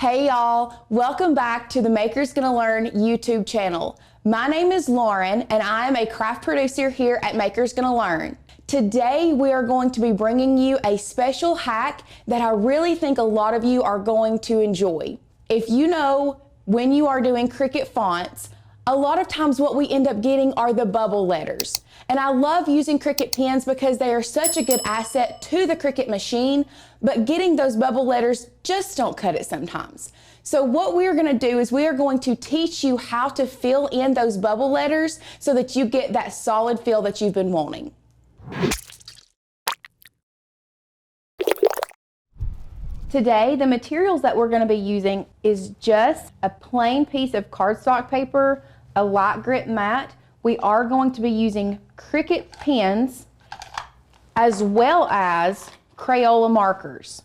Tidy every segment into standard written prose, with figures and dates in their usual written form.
Hey y'all, welcome back to the Makers Gonna Learn YouTube channel. My name is Lauren and I am a craft producer here at Makers Gonna Learn. Today we are going to be bringing you a special hack that I really think a lot of you are going to enjoy. If you know, when you are doing Cricut fonts, a lot of times what we end up getting are the bubble letters. And I love using Cricut pens because they are such a good asset to the Cricut machine, but getting those bubble letters just don't cut it sometimes. So what we're gonna do is we are going to teach you how to fill in those bubble letters so that you get that solid feel that you've been wanting. Today, the materials that we're gonna be using is just a plain piece of cardstock paper, a LightGrip mat. We are going to be using Cricut pens as well as Crayola markers.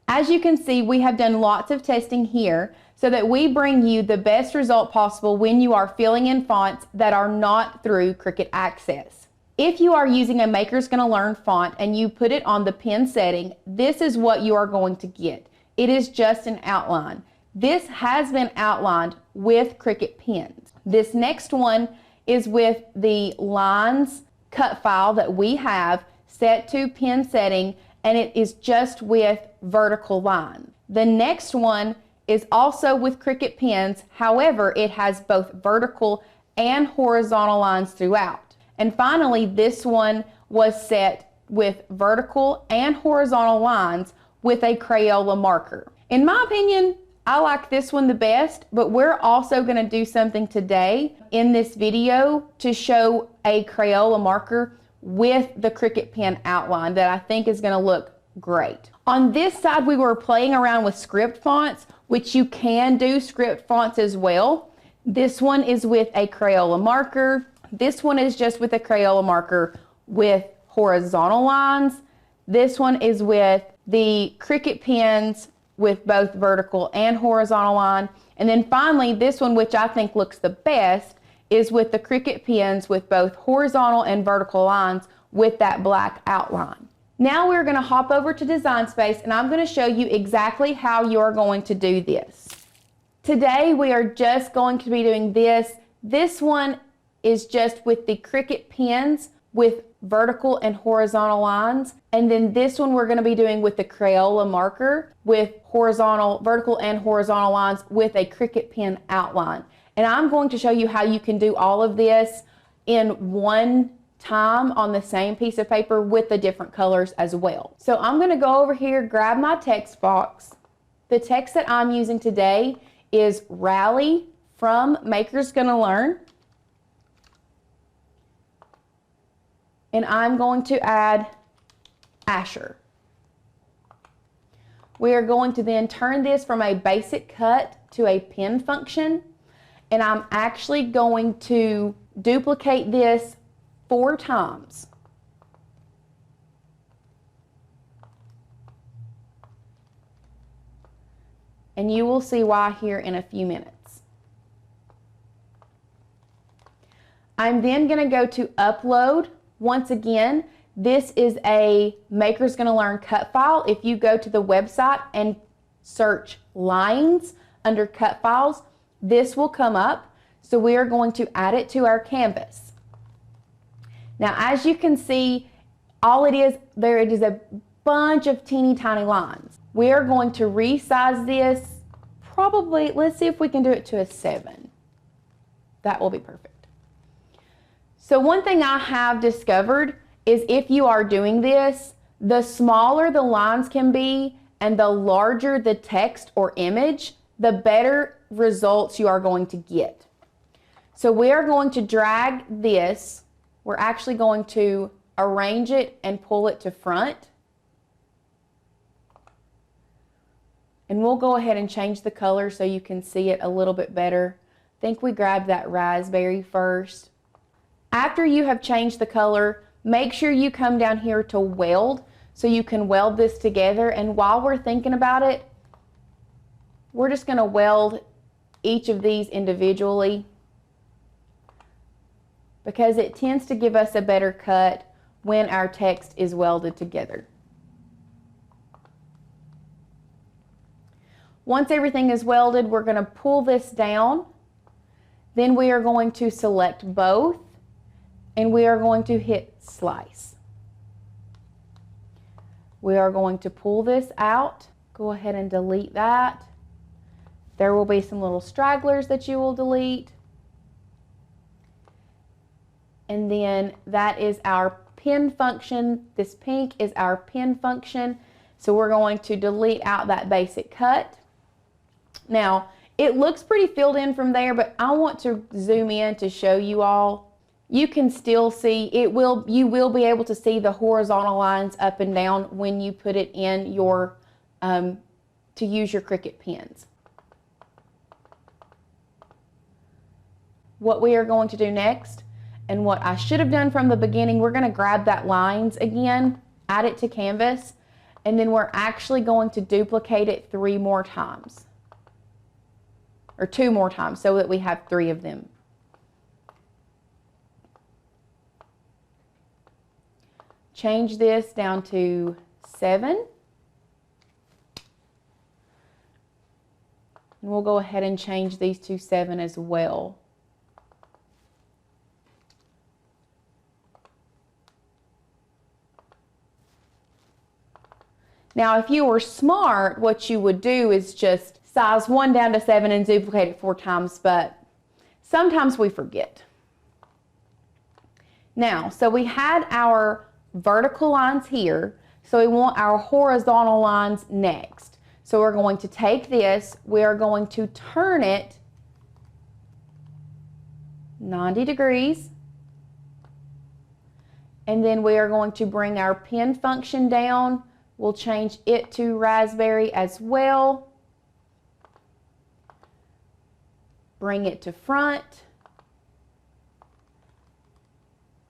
As you can see, we have done lots of testing here so that we bring you the best result possible when you are filling in fonts that are not through Cricut Access. If you are using a Makers Gonna Learn font and you put it on the pen setting, this is what you are going to get. It is just an outline. This has been outlined with Cricut pens. This next one is with the lines cut file that we have set to pen setting, and it is just with vertical lines. The next one is also with Cricut pens, however, it has both vertical and horizontal lines throughout. And finally, this one was set with vertical and horizontal lines with a Crayola marker. In my opinion, I like this one the best, but we're also going to do something today in this video to show a Crayola marker with the Cricut pen outline that I think is going to look great. On this side, we were playing around with script fonts, which you can do script fonts as well. This one is with a Crayola marker. This one is just with a Crayola marker with horizontal lines. This one is with the Cricut pens with both vertical and horizontal line. And then finally, this one, which I think looks the best, is with the Cricut pens with both horizontal and vertical lines with that black outline. Now we're gonna hop over to Design Space and I'm gonna show you exactly how you're going to do this. Today, we are just going to be doing this. This one is just with the Cricut pens with vertical and horizontal lines. And then this one we're going to be doing with the Crayola marker with vertical and horizontal lines with a Cricut pen outline. And I'm going to show you how you can do all of this in one time on the same piece of paper with the different colors as well. So I'm going to go over here, grab my text box. The text that I'm using today is Rally from Makers Gonna Learn. And I'm going to add Asher. We are going to then turn this from a basic cut to a pen function. And I'm actually going to duplicate this 4 times. And you will see why here in a few minutes. I'm then going to go to Upload. Once again, this is a Makers Gonna Learn cut file. If you go to the website and search lines under cut files, this will come up. So we are going to add it to our canvas. Now, as you can see, all it is a bunch of teeny tiny lines. We are going to resize this probably, let's see if we can do it to a 7. That will be perfect. So one thing I have discovered is if you are doing this, the smaller the lines can be and the larger the text or image, the better results you are going to get. So we are going to drag this. We're actually going to arrange it and pull it to front. And we'll go ahead and change the color so you can see it a little bit better. I think we grabbed that raspberry first. After you have changed the color, make sure you come down here to weld so you can weld this together. And while we're thinking about it, we're just going to weld each of these individually because it tends to give us a better cut when our text is welded together. Once everything is welded, we're going to pull this down. Then we are going to select both and we are going to hit slice. We are going to pull this out. Go ahead and delete that. There will be some little stragglers that you will delete. And then that is our pen function. This pink is our pen function. So we're going to delete out that basic cut. Now, it looks pretty filled in from there, but I want to zoom in to show you all. You can still see, you will be able to see the horizontal lines up and down when you put it in your, to use your Cricut pens. What we are going to do next, and what I should have done from the beginning, we're going to grab that lines again, add it to canvas, and then we're actually going to duplicate it 3 more times. Or 2 more times, so that we have 3 of them. Change this down to 7. And we'll go ahead and change these to 7 as well. Now, if you were smart, what you would do is just size 1 down to 7 and duplicate it 4 times, but sometimes we forget. Now, so we had our vertical lines here, so we want our horizontal lines next. So we're going to take this, we are going to turn it 90 degrees, and then we are going to bring our pen function down. We'll change it to raspberry as well. Bring it to front.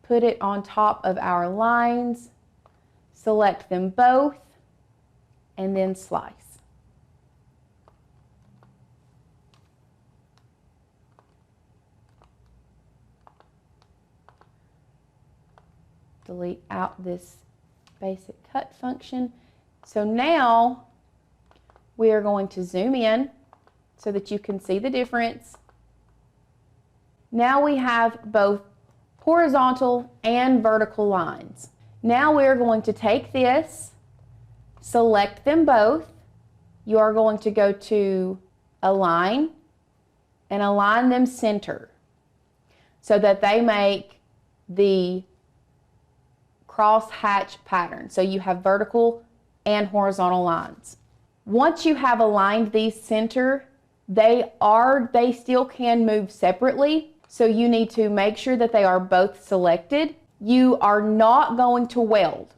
Put it on top of our lines. Select them both and then slice. Delete out this basic cut function. So now we are going to zoom in so that you can see the difference. Now we have both horizontal and vertical lines. Now we are going to take this, select them both. You are going to go to Align and align them center so that they make the cross hatch pattern. So you have vertical and horizontal lines. Once you have aligned these center, they still can move separately. So you need to make sure that they are both selected. You are not going to weld.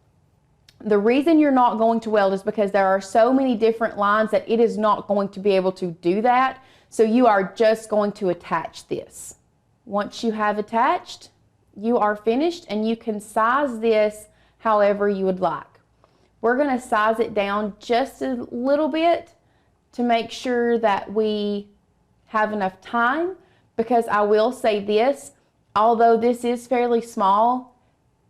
The reason you're not going to weld is because there are so many different lines that it is not going to be able to do that. So you are just going to attach this. Once you have attached, you are finished, and you can size this however you would like. We're going to size it down just a little bit to make sure that we have enough time, because I will say this, although this is fairly small,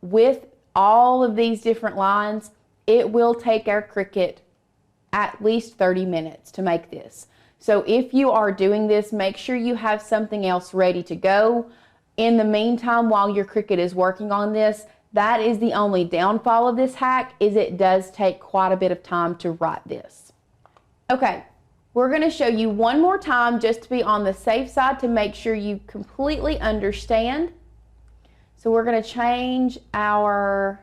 with all of these different lines, it will take our Cricut at least 30 minutes to make this. So if you are doing this, make sure you have something else ready to go. In the meantime, while your Cricut is working on this, that is the only downfall of this hack, is it does take quite a bit of time to write this. Okay, we're going to show you one more time just to be on the safe side to make sure you completely understand. So we're going to change our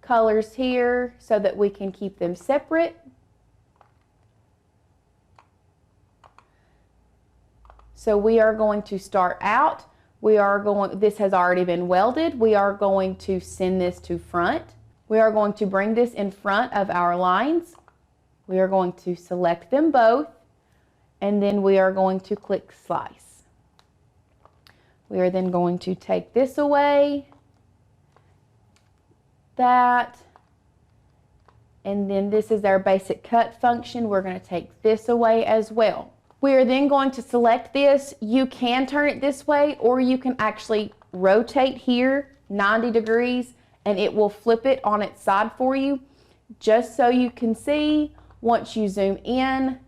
colors here so that we can keep them separate. So we are going to start out. This has already been welded. We are going to send this to front. We are going to bring this in front of our lines. We are going to select them both, and then we are going to click slice. We are then going to take this away, that, and then this is our basic cut function. We're going to take this away as well. We are then going to select this. You can turn it this way, or you can actually rotate here 90 degrees and it will flip it on its side for you. Just so you can see, once you zoom in,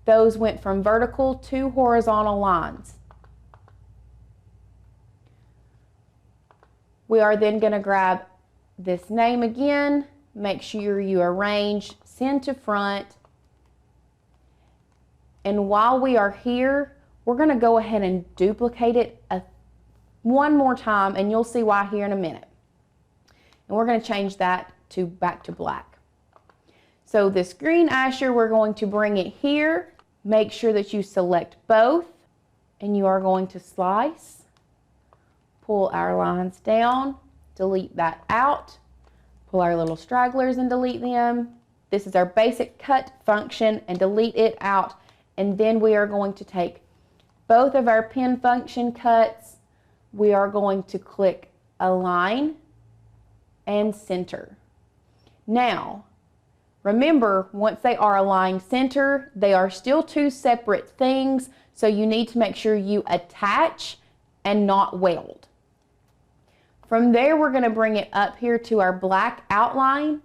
those went from vertical to horizontal lines. We are then going to grab this name again, make sure you arrange send to front, and while we are here, we're going to go ahead and duplicate it one more time, and you'll see why here in a minute. And we're going to change that back to black. So this green Asher, we're going to bring it here. Make sure that you select both, and you are going to slice, pull our lines down, delete that out, pull our little stragglers and delete them. This is our basic cut function, and delete it out. And then we are going to take both of our pen function cuts. We are going to click Align and Center. Now, remember, once they are aligned center, they are still two separate things, so you need to make sure you attach and not weld. From there, we're going to bring it up here to our black outline.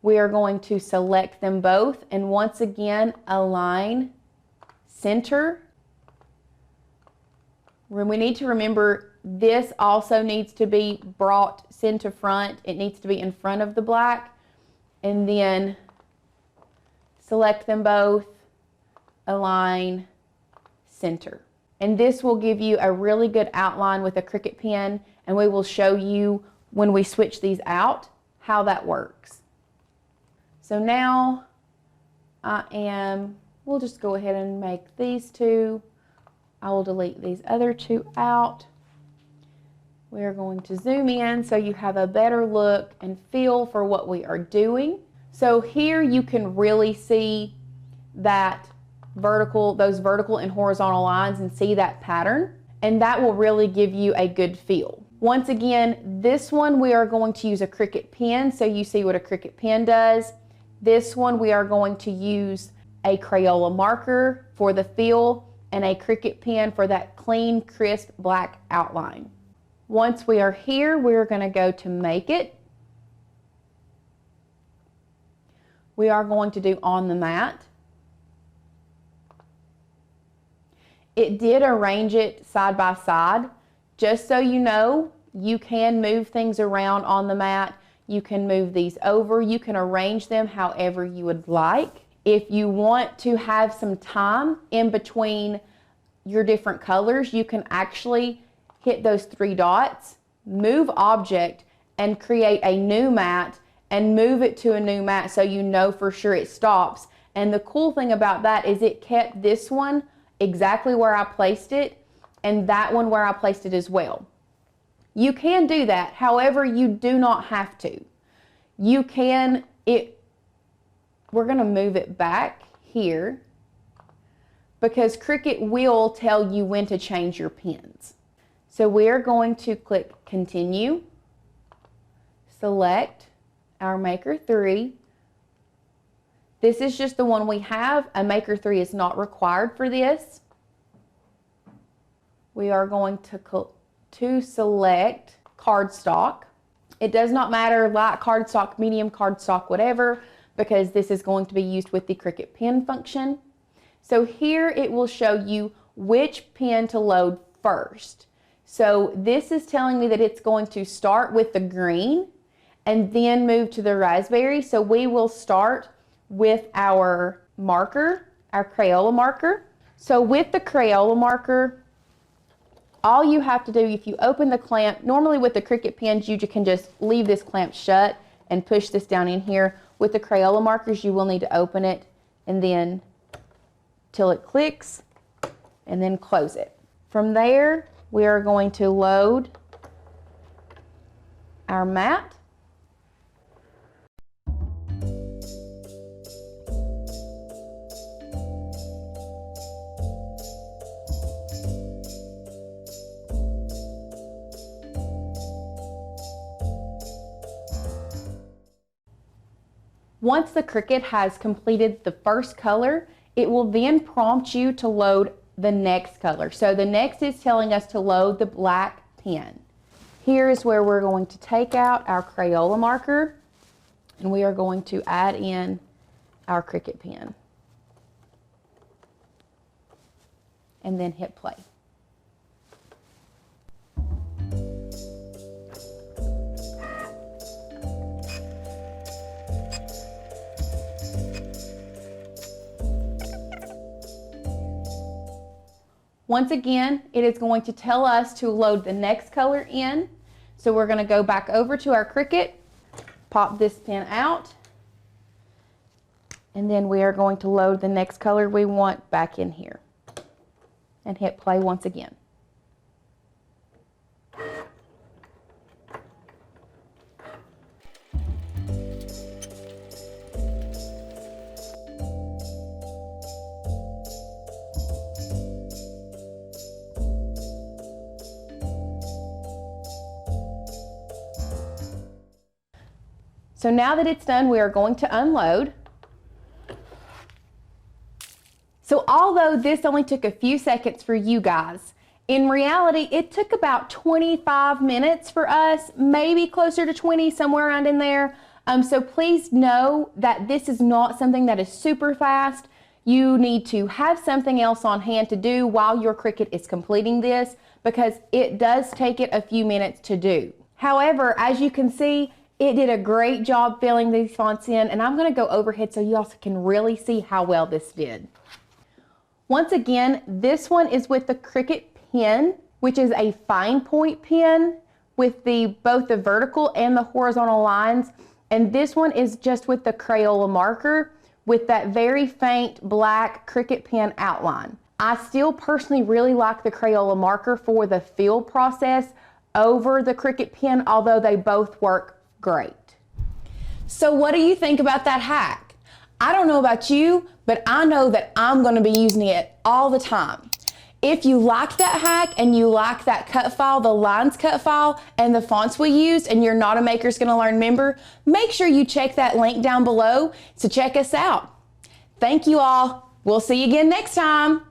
We are going to select them both, and once again, align, center. We need to remember this also needs to be brought center front. It needs to be in front of the black, and then select them both, align, center. And this will give you a really good outline with a Cricut pen, and we will show you when we switch these out how that works. So now we'll just go ahead and make these two. I will delete these other two out. We are going to zoom in so you have a better look and feel for what we are doing. So here you can really see that those vertical and horizontal lines, and see that pattern, and that will really give you a good feel. Once again, this one we are going to use a Cricut pen, so you see what a Cricut pen does. This one we are going to use a Crayola marker for the feel, and a Cricut pen for that clean, crisp black outline. Once we are here, we're going to go to Make It. We are going to do On the Mat. It did arrange it side by side. Just so you know, you can move things around on the mat. You can move these over. You can arrange them however you would like. If you want to have some time in between your different colors, you can actually hit those three dots, move object, and create a new mat, and move it to a new mat so you know for sure it stops. And the cool thing about that is it kept this one exactly where I placed it, and that one where I placed it as well. You can do that, however, you do not have to. You can, we're going to move it back here because Cricut will tell you when to change your pens. So we're going to click Continue, select our Maker 3. This is just the one we have. A Maker 3 is not required for this. We are going to select cardstock. It does not matter, light cardstock, medium cardstock, whatever, because this is going to be used with the Cricut pen function. So here it will show you which pen to load first. So this is telling me that it's going to start with the green and then move to the raspberry. So we will start with our marker, our Crayola marker. So with the Crayola marker, all you have to do, if you open the clamp, normally with the Cricut pens, you can just leave this clamp shut and push this down in here. With the Crayola markers, you will need to open it and then till it clicks and then close it. From there, we are going to load our mat. Once the Cricut has completed the first color, it will then prompt you to load the next color. So the next is telling us to load the black pen. Here is where we're going to take out our Crayola marker, and we are going to add in our Cricut pen. and then hit play. Once again, it is going to tell us to load the next color in. So we're going to go back over to our Cricut, pop this pen out, and then we are going to load the next color we want back in here and hit play once again. So now that it's done, we are going to unload. So although this only took a few seconds for you guys, in reality, it took about 25 minutes for us, maybe closer to 20, somewhere around in there. So please know that this is not something that is super fast. You need to have something else on hand to do while your Cricut is completing this, because it does take it a few minutes to do. However, as you can see, it did a great job filling these fonts in, and I'm going to go overhead so you also can really see how well this did. Once again, this one is with the Cricut pen, which is a fine point pen with both the vertical and the horizontal lines, and this one is just with the Crayola marker with that very faint black Cricut pen outline. I still personally really like the Crayola marker for the fill process over the Cricut pen, although they both work great. So what do you think about that hack? I don't know about you, but I know that I'm going to be using it all the time. If you like that hack and you like that cut file, the lines cut file, and the fonts we used, and you're not a Makers Gonna Learn member, make sure you check that link down below to check us out. Thank you all. We'll see you again next time.